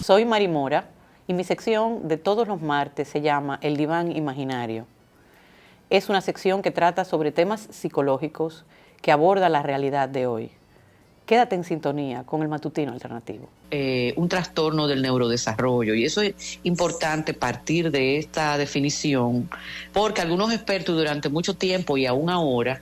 Soy Mari Mora y mi sección de todos los martes se llama El Diván Imaginario. Es una sección que trata sobre temas psicológicos que aborda la realidad de hoy. Quédate en sintonía con el Matutino Alternativo. Un trastorno del neurodesarrollo, y eso es importante partir de esta definición porque algunos expertos durante mucho tiempo y aún ahora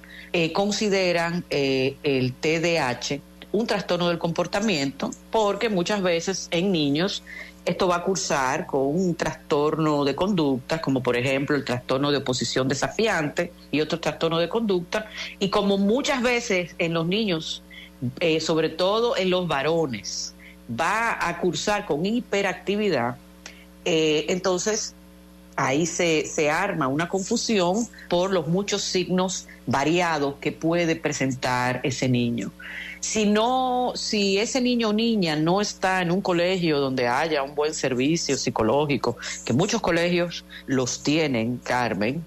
consideran el TDAH un trastorno del comportamiento, porque muchas veces en niños esto va a cursar con un trastorno de conducta, como por ejemplo el trastorno de oposición desafiante y otro trastorno de conducta, y como muchas veces en los niños, sobre todo en los varones, va a cursar con hiperactividad, entonces ahí se arma una confusión por los muchos signos variados que puede presentar ese niño. Si ese niño o niña no está en un colegio donde haya un buen servicio psicológico, que muchos colegios los tienen, Carmen,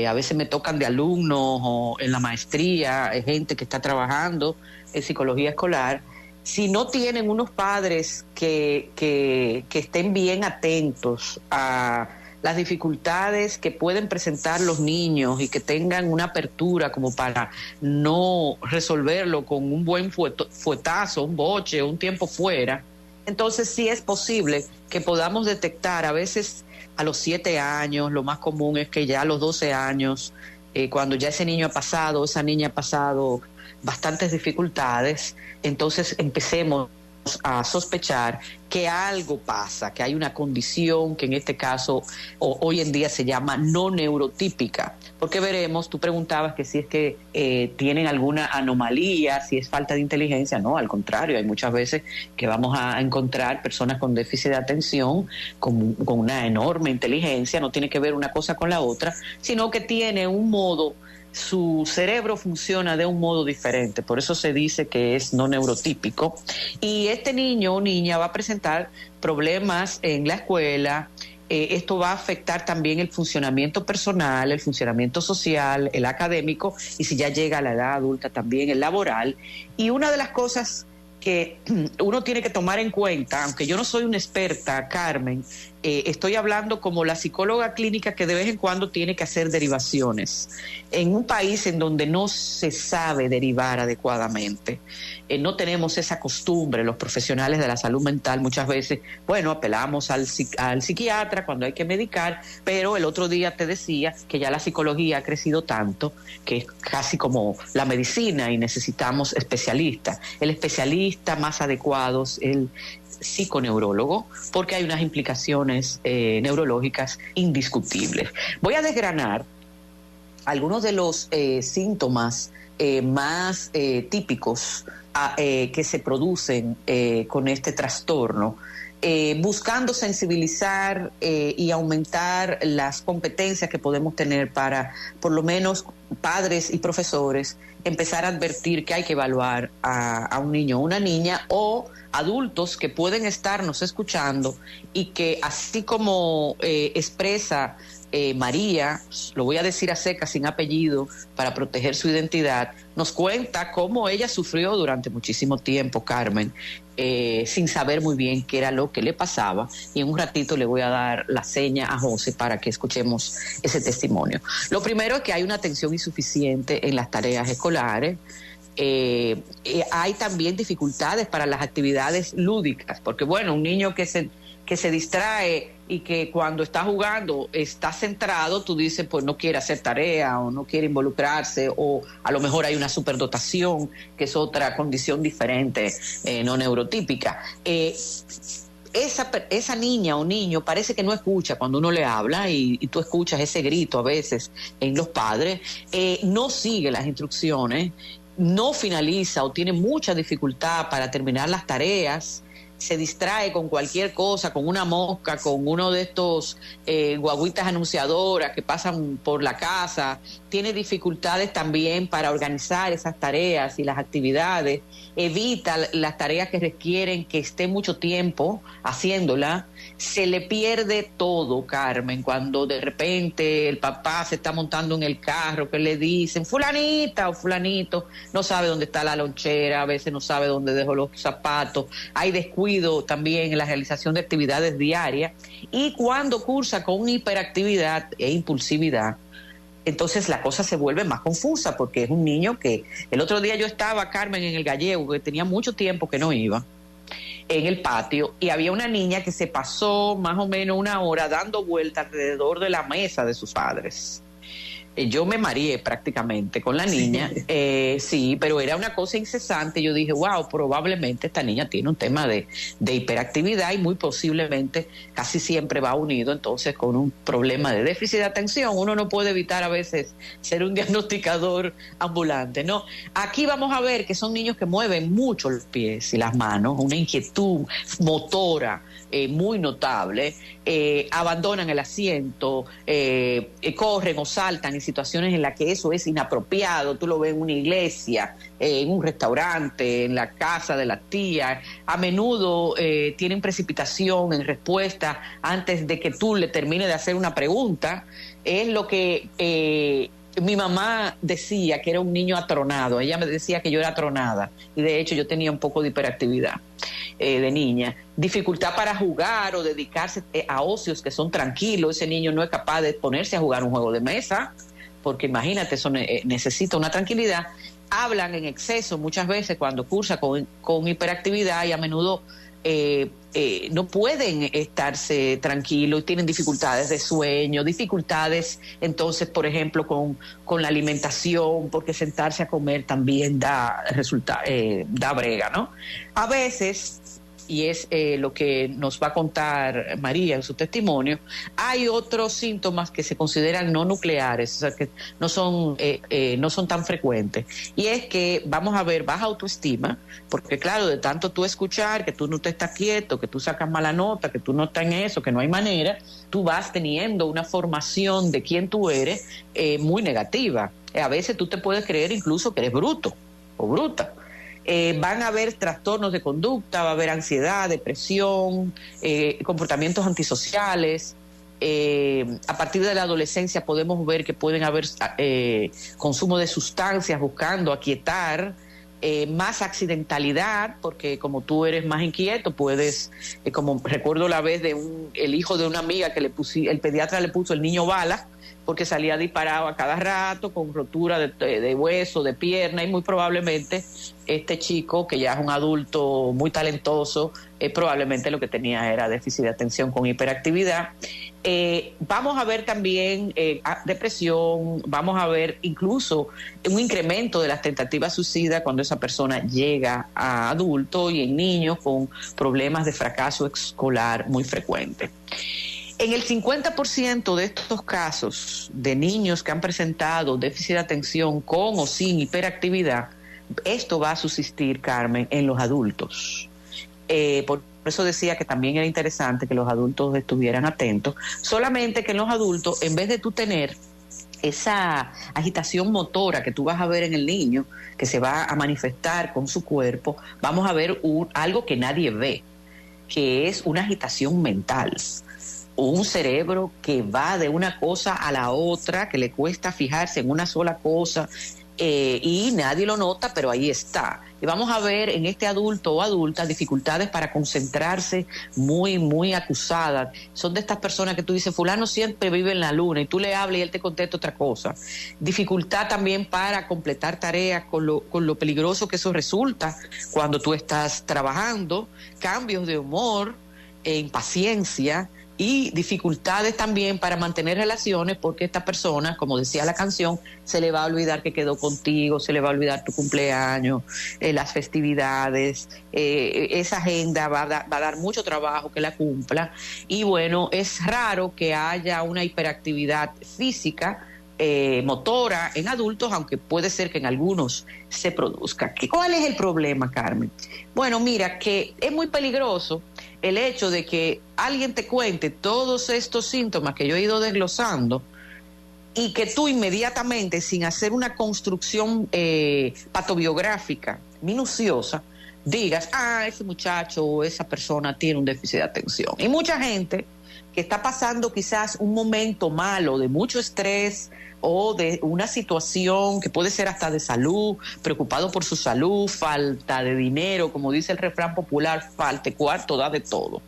a veces me tocan de alumnos o en la maestría, gente que está trabajando en psicología escolar, si no tienen unos padres que estén bien atentos a las dificultades que pueden presentar los niños y que tengan una apertura como para no resolverlo con un buen fuetazo, un boche, un tiempo fuera, entonces sí es posible que podamos detectar a veces a los 7 años, lo más común es que ya a los 12 años, cuando ya ese niño ha pasado, esa niña ha pasado bastantes dificultades, entonces empecemos a sospechar que algo pasa, que hay una condición que en este caso hoy en día se llama no neurotípica, porque veremos, tú preguntabas que si es que tienen alguna anomalía, si es falta de inteligencia. No, al contrario, hay muchas veces que vamos a encontrar personas con déficit de atención, con una enorme inteligencia, no tiene que ver una cosa con la otra, sino que tiene un modo, su cerebro funciona de un modo diferente, por eso se dice que es no neurotípico, y este niño o niña va a presentar problemas en la escuela. Esto va a afectar también el funcionamiento personal, el funcionamiento social, el académico, y si ya llega a la edad adulta también el laboral. Y una de las cosas que uno tiene que tomar en cuenta, aunque yo no soy una experta, Carmen, estoy hablando como la psicóloga clínica que de vez en cuando tiene que hacer derivaciones. En un país en donde no se sabe derivar adecuadamente, no tenemos esa costumbre, los profesionales de la salud mental muchas veces, bueno, apelamos al psiquiatra cuando hay que medicar, pero el otro día te decía que ya la psicología ha crecido tanto que es casi como la medicina y necesitamos especialistas. El especialista más adecuado es el psiconeurólogo, porque hay unas implicaciones neurológicas indiscutibles. Voy a desgranar algunos de los síntomas más típicos que se producen con este trastorno, buscando sensibilizar y aumentar las competencias que podemos tener para, por lo menos, padres y profesores empezar a advertir que hay que evaluar a un niño o una niña, o adultos que pueden estarnos escuchando y que, así como expresa María, lo voy a decir a secas sin apellido para proteger su identidad, nos cuenta cómo ella sufrió durante muchísimo tiempo, Carmen, sin saber muy bien qué era lo que le pasaba, y en un ratito le voy a dar la seña a José para que escuchemos ese testimonio. Lo primero es que hay una atención insuficiente en las tareas escolares. Hay también dificultades para las actividades lúdicas, porque bueno, un niño que se distrae y que cuando está jugando está centrado, tú dices, pues no quiere hacer tarea o no quiere involucrarse, o a lo mejor hay una superdotación, que es otra condición diferente, no neurotípica. Esa niña o niño parece que no escucha cuando uno le habla, y tú escuchas ese grito a veces en los padres, no sigue las instrucciones, no finaliza o tiene mucha dificultad para terminar las tareas, se distrae con cualquier cosa, con una mosca, con uno de estos guaguitas anunciadoras que pasan por la casa, tiene dificultades también para organizar esas tareas y las actividades, evita las tareas que requieren que esté mucho tiempo haciéndola, se le pierde todo, Carmen, cuando de repente el papá se está montando en el carro, que le dicen fulanita o fulanito, no sabe dónde está la lonchera, a veces no sabe dónde dejó los zapatos, hay descuido descuido también en la realización de actividades diarias, y cuando cursa con hiperactividad e impulsividad, entonces la cosa se vuelve más confusa, porque es un niño que... El otro día yo estaba, Carmen, en el Gallego, que tenía mucho tiempo que no iba, en el patio, y había una niña que se pasó más o menos una hora dando vueltas alrededor de la mesa de sus padres. Yo me mareé prácticamente con la niña, sí, pero era una cosa incesante. Yo dije, wow, probablemente esta niña tiene un tema de hiperactividad, y muy posiblemente casi siempre va unido entonces con un problema de déficit de atención. Uno no puede evitar a veces ser un diagnosticador ambulante, ¿no? Aquí vamos a ver que son niños que mueven mucho los pies y las manos, una inquietud motora muy notable, abandonan el asiento, corren o saltan en situaciones en las que eso es inapropiado. Tú lo ves en una iglesia, en un restaurante, en la casa de la tía. A menudo tienen precipitación en respuesta antes de que tú le termines de hacer una pregunta. Es lo que mi mamá decía, que era un niño atronado. Ella me decía que yo era atronada, y de hecho yo tenía un poco de hiperactividad de niña. Dificultad para jugar o dedicarse a ocios que son tranquilos. Ese niño no es capaz de ponerse a jugar un juego de mesa, porque imagínate, eso necesita una tranquilidad. Hablan en exceso muchas veces cuando cursa con hiperactividad, y a menudo no pueden estarse tranquilos y tienen dificultades de sueño, dificultades entonces, por ejemplo, con la alimentación, porque sentarse a comer también da brega, ¿no? A veces, y es lo que nos va a contar María en su testimonio, hay otros síntomas que se consideran no nucleares, o sea, que no son tan frecuentes, y es que vamos a ver baja autoestima, porque claro, de tanto tú escuchar que tú no te estás quieto, que tú sacas mala nota, que tú no estás en eso, que no hay manera, tú vas teniendo una formación de quién tú eres muy negativa. A veces tú te puedes creer incluso que eres bruto o bruta. Van a haber trastornos de conducta, va a haber ansiedad, depresión, comportamientos antisociales. A partir de la adolescencia podemos ver que pueden haber consumo de sustancias buscando aquietar, más accidentalidad, porque como tú eres más inquieto, puedes, como recuerdo la vez de el hijo de una amiga que el pediatra le puso el niño bala, porque salía disparado a cada rato, con rotura de hueso, de pierna, y muy probablemente este chico, que ya es un adulto muy talentoso, probablemente lo que tenía era déficit de atención con hiperactividad. Vamos a ver también depresión, vamos a ver incluso un incremento de las tentativas suicidas cuando esa persona llega a adulto, y en niños con problemas de fracaso escolar muy frecuentes. En el 50% de estos casos de niños que han presentado déficit de atención con o sin hiperactividad, esto va a subsistir, Carmen, en los adultos. Por eso decía que también era interesante que los adultos estuvieran atentos, solamente que en los adultos, en vez de tú tener esa agitación motora que tú vas a ver en el niño, que se va a manifestar con su cuerpo, vamos a ver algo que nadie ve, que es una agitación mental. Un cerebro que va de una cosa a la otra, que le cuesta fijarse en una sola cosa, y nadie lo nota, pero ahí está. Y vamos a ver en este adulto o adulta dificultades para concentrarse muy, muy acusadas. Son de estas personas que tú dices, fulano siempre vive en la luna, y tú le hablas y él te contesta otra cosa. Dificultad también para completar tareas, con lo peligroso que eso resulta cuando tú estás trabajando. Cambios de humor, impaciencia, y dificultades también para mantener relaciones, porque esta persona, como decía la canción, se le va a olvidar que quedó contigo, se le va a olvidar tu cumpleaños, las festividades, esa agenda va a dar mucho trabajo que la cumpla. Y bueno, es raro que haya una hiperactividad física, motora en adultos, aunque puede ser que en algunos se produzca. ¿Cuál es el problema, Carmen? Bueno, mira, que es muy peligroso el hecho de que alguien te cuente todos estos síntomas que yo he ido desglosando, y que tú inmediatamente, sin hacer una construcción patobiográfica minuciosa, digas, ese muchacho o esa persona tiene un déficit de atención. Y mucha gente que está pasando quizás un momento malo de mucho estrés o de una situación que puede ser hasta de salud, preocupado por su salud, falta de dinero, como dice el refrán popular, falte cuarto, da de todo.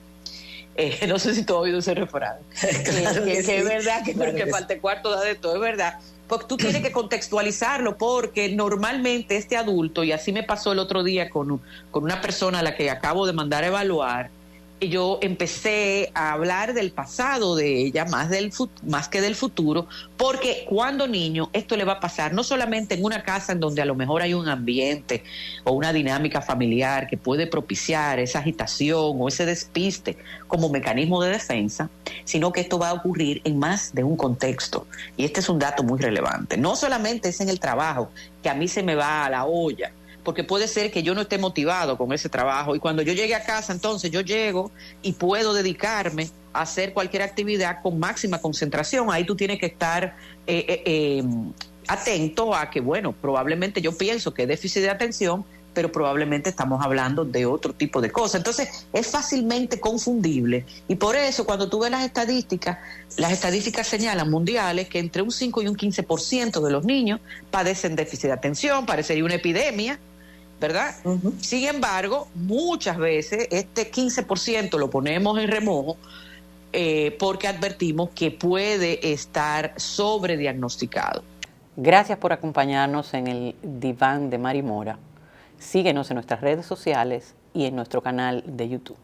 No sé si tú has oído ese refrán. Claro que sí. Es verdad que falte cuarto, da de todo, es verdad. Porque tú tienes que contextualizarlo, porque normalmente este adulto, y así me pasó el otro día con una persona a la que acabo de mandar a evaluar, y yo empecé a hablar del pasado de ella más que del futuro, porque cuando niño esto le va a pasar no solamente en una casa en donde a lo mejor hay un ambiente o una dinámica familiar que puede propiciar esa agitación o ese despiste como mecanismo de defensa, sino que esto va a ocurrir en más de un contexto. Y este es un dato muy relevante. No solamente es en el trabajo, que a mí se me va a la olla, porque puede ser que yo no esté motivado con ese trabajo y cuando yo llegue a casa, entonces yo llego y puedo dedicarme a hacer cualquier actividad con máxima concentración. Ahí tú tienes que estar atento a que, bueno, probablemente yo pienso que es déficit de atención, pero probablemente estamos hablando de otro tipo de cosas. Entonces, es fácilmente confundible. Y por eso, cuando tú ves las estadísticas señalan mundiales que entre un 5 y un 15% de los niños padecen déficit de atención, parecería una epidemia, ¿verdad? Uh-huh. Sin embargo, muchas veces este 15% lo ponemos en remojo porque advertimos que puede estar sobrediagnosticado. Gracias por acompañarnos en el Diván de Mari Mora. Síguenos en nuestras redes sociales y en nuestro canal de YouTube.